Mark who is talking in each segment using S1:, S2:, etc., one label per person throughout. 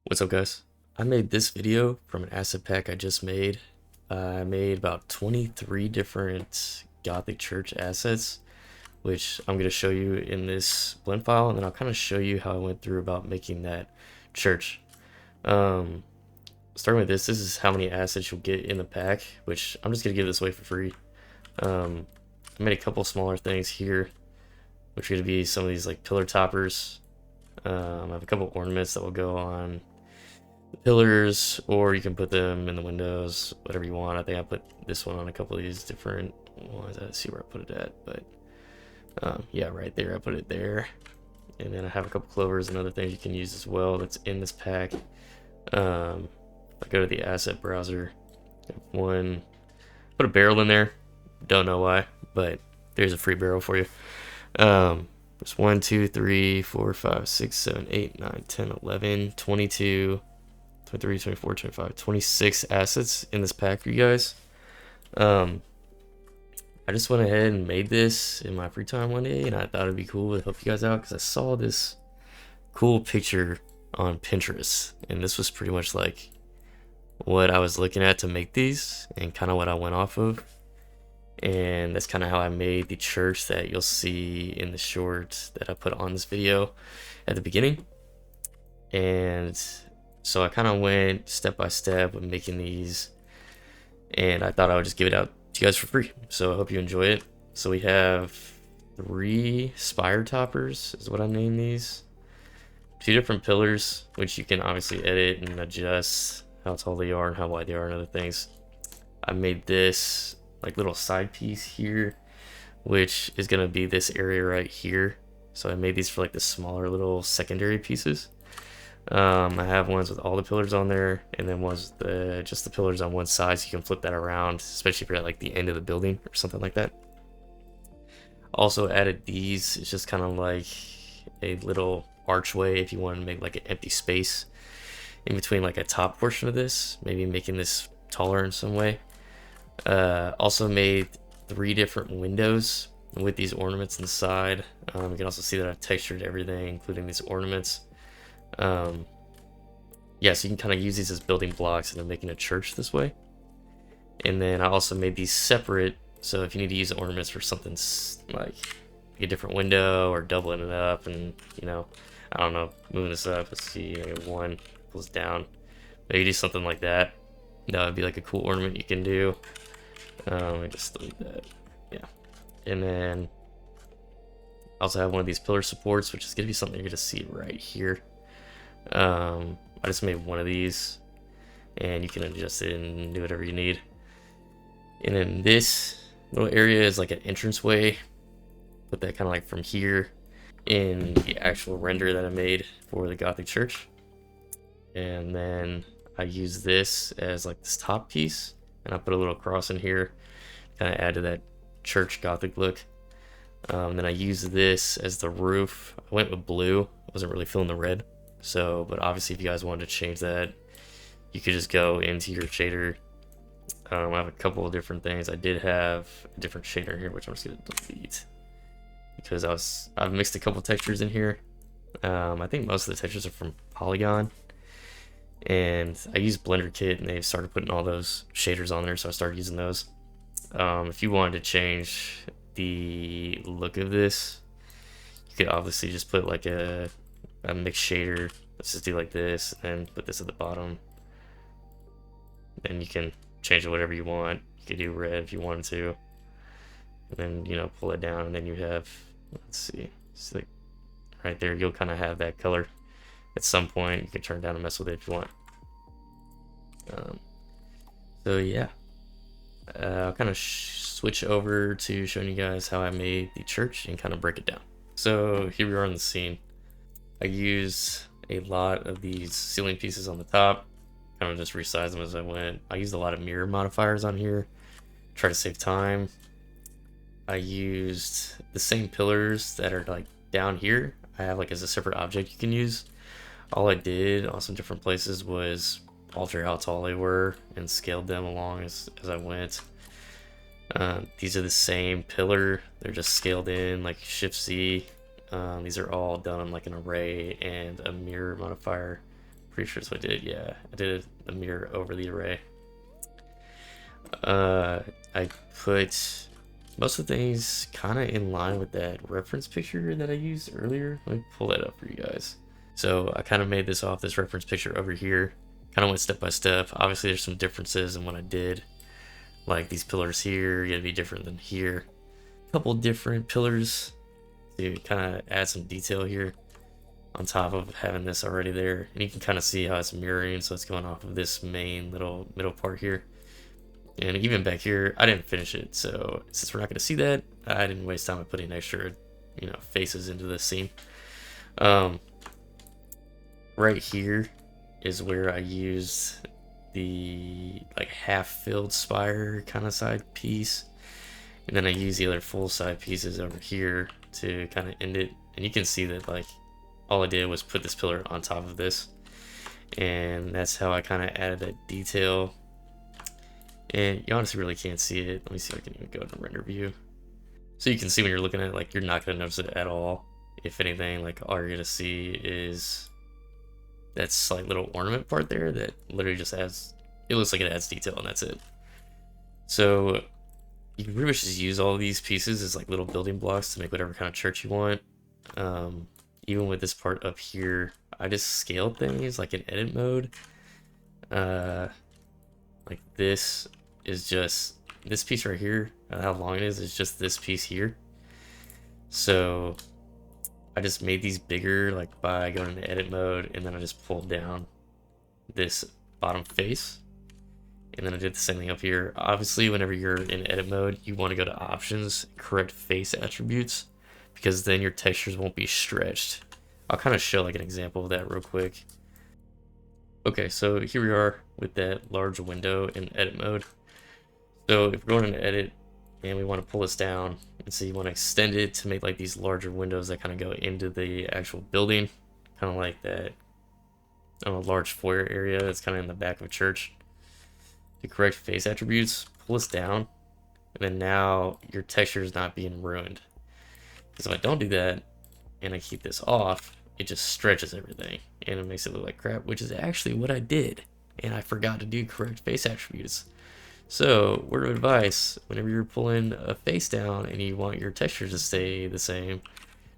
S1: What's up, guys? I made this video from an asset pack I just made. I made about 23 different Gothic church assets, which I'm going to show you in this blend file, and then I'll kind of show you how I went through about making that church. Um, Starting with this is how many assets you'll get in the pack, which I'm just going to give this away for free. I made a couple smaller things here, which are going to be some of these like pillar toppers. I have a couple ornaments that will go on the pillars, or you can put them in the windows, whatever you want. I think I put this one on a couple of these different ones. I see where I put it at, but yeah, right there, I put it there. And then I have a couple clovers and other things you can use as well that's in this pack. If I go to the asset browser, one, put a barrel in there. Don't know why, but there's a free barrel for you. There's 1, 2, 3, 4, 5, 6, 7, 8, 9, 10, 11, 22, 23, 24, 25, 26 assets in this pack for you guys. I just went ahead and made this in my free time one day, and I thought it'd be cool to help you guys out because I saw this cool picture on Pinterest, and this was pretty much like what I was looking at to make these and kind of what I went off of. And that's kind of how I made the church that you'll see in the short that I put on this video at the beginning. And so I kind of went step by step with making these, and I thought I would just give it out to you guys for free. So I hope you enjoy it. So we have 3 spire toppers is what I named these. 2 different pillars, which you can obviously edit and adjust how tall they are and how wide they are and other things. I made this like little side piece here, which is gonna be this area right here. So I made these for like the smaller little secondary pieces. I have ones with all the pillars on there, and then ones with just the pillars on one side, so you can flip that around, especially if you're at like the end of the building or something like that. Also added these. It's just kind of like a little archway if you want to make like an empty space in between like a top portion of this, maybe making this taller in some way. Also made 3 different windows with these ornaments inside. You can also see that I've textured everything, including these ornaments. Yeah, so you can kind of use these as building blocks and then making a church this way. And then I also made these separate, so if you need to use the ornaments for something like a different window or doubling it up, and you know, I don't know, moving this up, let's see, maybe 1 pulls down, maybe do something like that. That would be like a cool ornament you can do. Let me just delete that. Yeah. And then I also have one of these pillar supports, which is going to be something you're going to see right here. I just made one of these, and you can adjust it and do whatever you need. And then this little area is like an entranceway. Put that kind of like from here in the actual render that I made for the Gothic church. And then I use this as like this top piece, and I put a little cross in here, kind of add to that church Gothic look. Then I use this as the roof. I went with blue. I wasn't really feeling the red. So, but obviously if you guys wanted to change that, you could just go into your shader. I have a couple of different things. I did have a different shader here, which I'm just gonna delete because I've mixed a couple textures in here. I think most of the textures are from Polygon, and I used Blender Kit, and they've started putting all those shaders on there, so I started using those. If you wanted to change the look of this, you could obviously just put like a mixed shader. Let's just do like this and put this at the bottom. Then you can change it whatever you want. You could do red if you wanted to, and then, you know, pull it down, and then you have, let's see, it's like right there, you'll kind of have that color at some point. You can turn it down and mess with it if you want. So yeah, I'll kind of switch over to showing you guys how I made the church and kind of break it down. So here we are in the scene. I used a lot of these ceiling pieces on the top, kind of just resized them as I went. I used a lot of mirror modifiers on here, try to save time. I used the same pillars that are like down here. I have like as a separate object you can use. All I did on some different places was alter how tall they were and scaled them along as I went. These are the same pillar. They're just scaled in like Shift C. These are all done on like an array and a mirror modifier pretty sure that's what I did. Yeah, I did a mirror over the array. I put most of the things kind of in line with that reference picture that I used earlier. Let me pull that up for you guys. So I kind of made this off this reference picture over here. Kind of went step by step. Obviously, there's some differences in what I did. Like these pillars here, gotta be different than here. A couple different pillars to kind of add some detail here on top of having this already there. And you can kind of see how it's mirroring, so it's going off of this main little middle part here. And even back here, I didn't finish it, so since we're not going to see that, I didn't waste time by putting extra, faces into this scene. Right here is where I used the like half-filled spire kind of side piece, and then I use the other full side pieces over here to kind of end it. And you can see that like all I did was put this pillar on top of this, and that's how I kind of added that detail. And you honestly really can't see it. Let me see if I can even go to render view. So you can see when you're looking at it, like you're not gonna notice it at all. If anything, like all you're gonna see is that slight little ornament part there that literally just adds, it looks like it adds detail, and that's it. So you can pretty much just use all of these pieces as like little building blocks to make whatever kind of church you want. Even with this part up here, I just scaled things like in edit mode. Like this is just this piece right here. How long it is just this piece here. So I just made these bigger like by going into edit mode, and then I just pulled down this bottom face, and then I did the same thing up here. Obviously, whenever you're in edit mode, you want to go to options, correct face attributes, because then your textures won't be stretched. I'll kind of show like an example of that real quick. Okay, so here we are with that large window in edit mode. So if we're going into edit and we want to pull this down, and so you want to extend it to make like these larger windows that kind of go into the actual building, kind of like that, I don't know, large foyer area that's kind of in the back of a church. To correct face attributes, pull this down, and then now your texture is not being ruined. Because if I don't do that and I keep this off, it just stretches everything and it makes it look like crap, which is actually what I did, and I forgot to do correct face attributes. So word of advice, whenever you're pulling a face down and you want your texture to stay the same,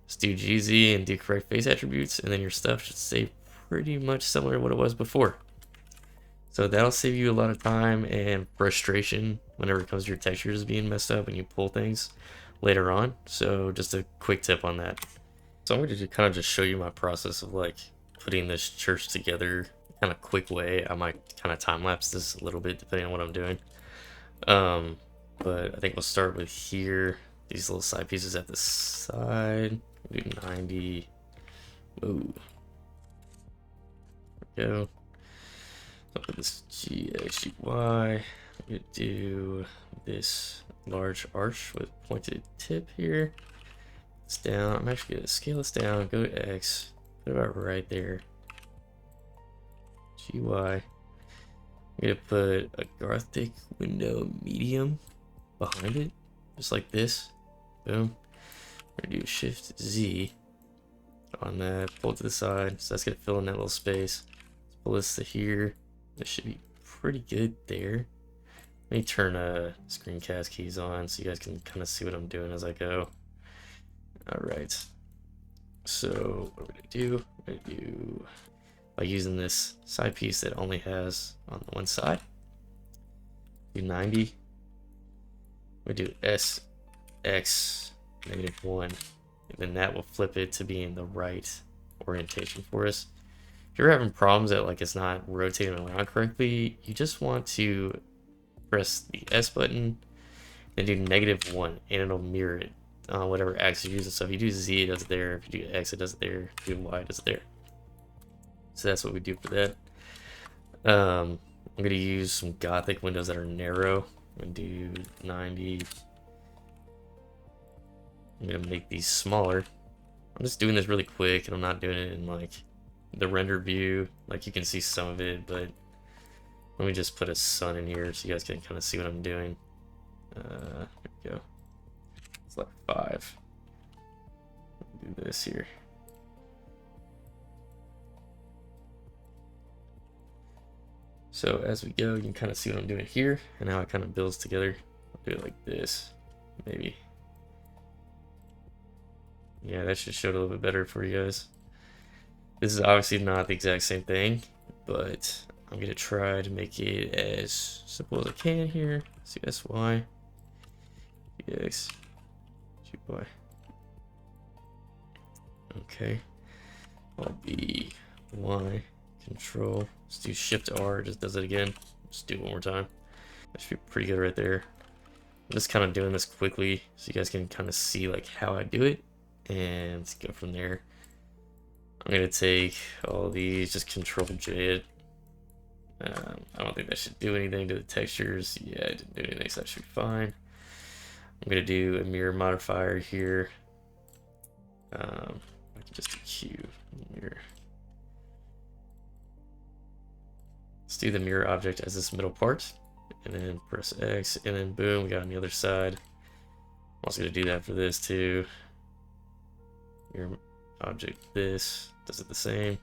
S1: just do GZ and do correct face attributes, and then your stuff should stay pretty much similar to what it was before. So that'll save you a lot of time and frustration whenever it comes to your textures being messed up and you pull things later on. So just a quick tip on that. So I'm going to kind of just show you my process of like putting this church together kind of quick way. I might kind of time lapse this a little bit depending on what I'm doing. But I think we'll start with here. These little side pieces at the side. Do 90. Whoa. There we go. I'll put this GXY. I'm going to do this large arch with pointed tip here. It's down. I'm actually going to scale this down, go to X, put it about right there. GY. I'm going to put a Gothic window medium behind it, just like this. Boom. I'm going to do Shift Z on that, pull it to the side, so that's going to fill in that little space. Let's pull this to here. This should be pretty good there. Let me turn screencast keys on so you guys can kind of see what I'm doing as I go. Alright, so what I'm going to do, by using this side piece that only has on the one side, do 90, we do SX -1, and then that will flip it to be in the right orientation for us. If you're having problems that like it's not rotating around correctly, you just want to press the S button and do -1, and it'll mirror it on whatever axis you're using. So if you do Z, it does it there. If you do X, it does it there. If you do Y, it does it there. So that's what we do for that. I'm going to use some Gothic windows that are narrow. I'm going to do 90. I'm going to make these smaller. I'm just doing this really quick, and I'm not doing it in like the render view. Like you can see some of it, but let me just put a sun in here so you guys can kind of see what I'm doing. There we go. It's like 5. Do this here. So as we go, you can kind of see what I'm doing here and how it kind of builds together. I'll do it like this, maybe. Yeah, that should show it a little bit better for you guys. This is obviously not the exact same thing, but I'm gonna try to make it as simple as I can here. CSY, GX, GY. Okay. I'll be Y, control. Let's do Shift R, just does it again. Just do it one more time. That should be pretty good right there. I'm just kind of doing this quickly so you guys can kind of see like how I do it, and let's go from there. I'm gonna take all these, just Control J it. I don't think that should do anything to the textures. Yeah, it didn't do anything, so that should be fine. I'm gonna do a mirror modifier here. I can just do Q mirror. Let's do the mirror object as this middle part, and then press X, and then boom, we got on the other side. I'm also gonna do that for this too. Mirror object, this does it the same.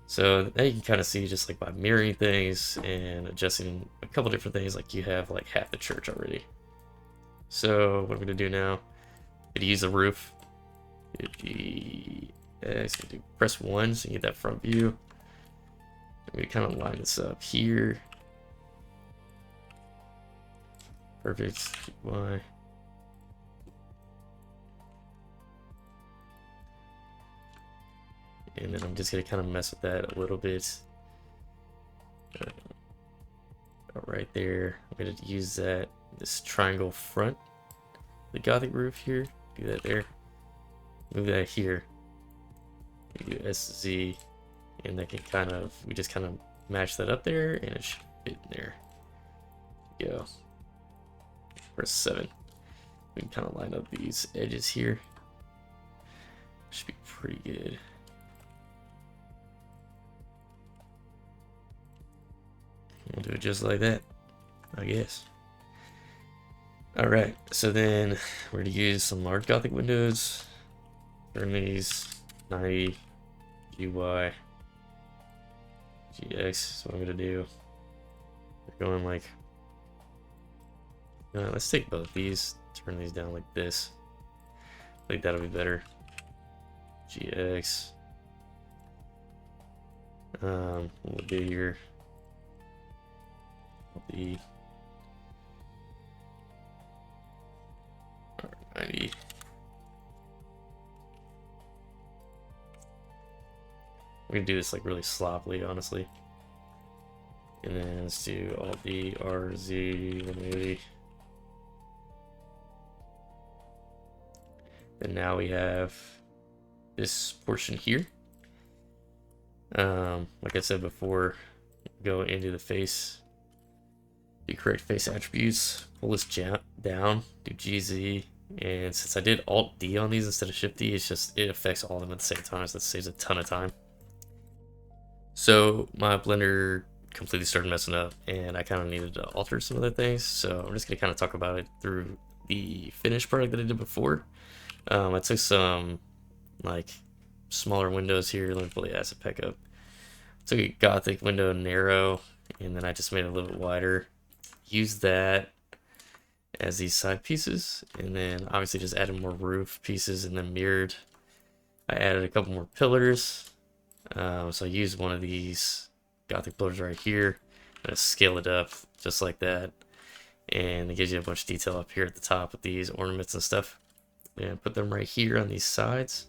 S1: So now you can kind of see just like by mirroring things and adjusting a couple different things, like you have like half the church already. So what I'm gonna do now, I'm gonna use the roof. X, press 1 so you get that front view. I'm gonna kind of line this up here. Perfect. Y. And then I'm just gonna kind of mess with that a little bit. Right there. I'm gonna use this triangle front, the Gothic roof here. Do that there. Move that here. Do SZ, and that can we just kind of match that up there, and it should fit in there. Go. Press 7. We can kind of line up these edges here. Should be pretty good. We'll do it just like that, I guess. Alright, so then we're going to use some large Gothic windows. Turn these 90, GY, GX is what I'm going to do. We're going like, let's take both these, turn these down like this. I think that'll be better. GX. We'll do your the 90. We're gonna do this like really sloppily, honestly. And then let's do all the RZ 180. And now we have this portion here. Like I said before, go into the face. Do correct face attributes, pull this down, do GZ, and since I did Alt D on these instead of Shift D, it affects all of them at the same time, so that saves a ton of time. So my Blender completely started messing up, and I kind of needed to alter some other things, so I'm just going to kind of talk about it through the finished product that I did before. I took some like smaller windows here. Let me pull the asset pack up. Took a Gothic window narrow, and then I just made it a little bit wider. Use that as these side pieces, and then obviously just added more roof pieces, and then mirrored. I added a couple more pillars, so I used one of these Gothic pillars right here, and I scale it up just like that, and it gives you a bunch of detail up here at the top with these ornaments and stuff. And put them right here on these sides,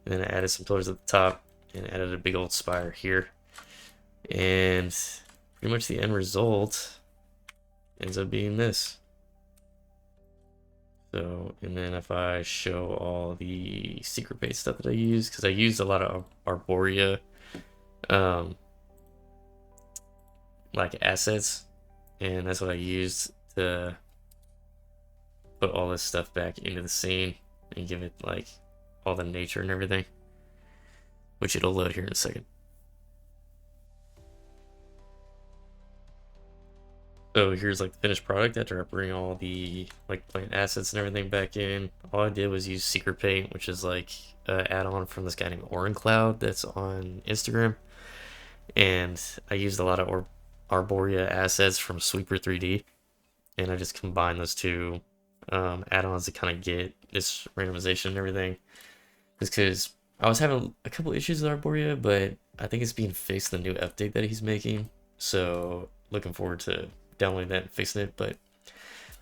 S1: and then I added some pillars at the top and added a big old spire here, and pretty much the end result ends up being this. So, and then if I show all the secret base stuff that I use, because I used a lot of Arborea like assets, and that's what I used to put all this stuff back into the scene and give it like all the nature and everything, which it'll load here in a second. So here's like the finished product after I bring all the like plant assets and everything back in. All I did was use Secret Paint, which is like an add-on from this guy named Oren Cloud that's on Instagram. And I used a lot of Arborea assets from Sweeper 3D, and I just combined those two add-ons to kind of get this randomization and everything. Just because I was having a couple issues with Arborea, but I think it's being fixed in the new update that he's making. So looking forward to downloading that and fixing it. But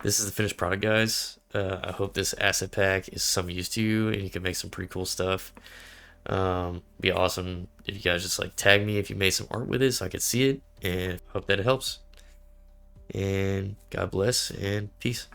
S1: this is the finished product, guys. I hope this asset pack is some use to you and you can make some pretty cool stuff. Be awesome if you guys just like tag me if you made some art with it so I could see it, and hope that it helps. And God bless and peace.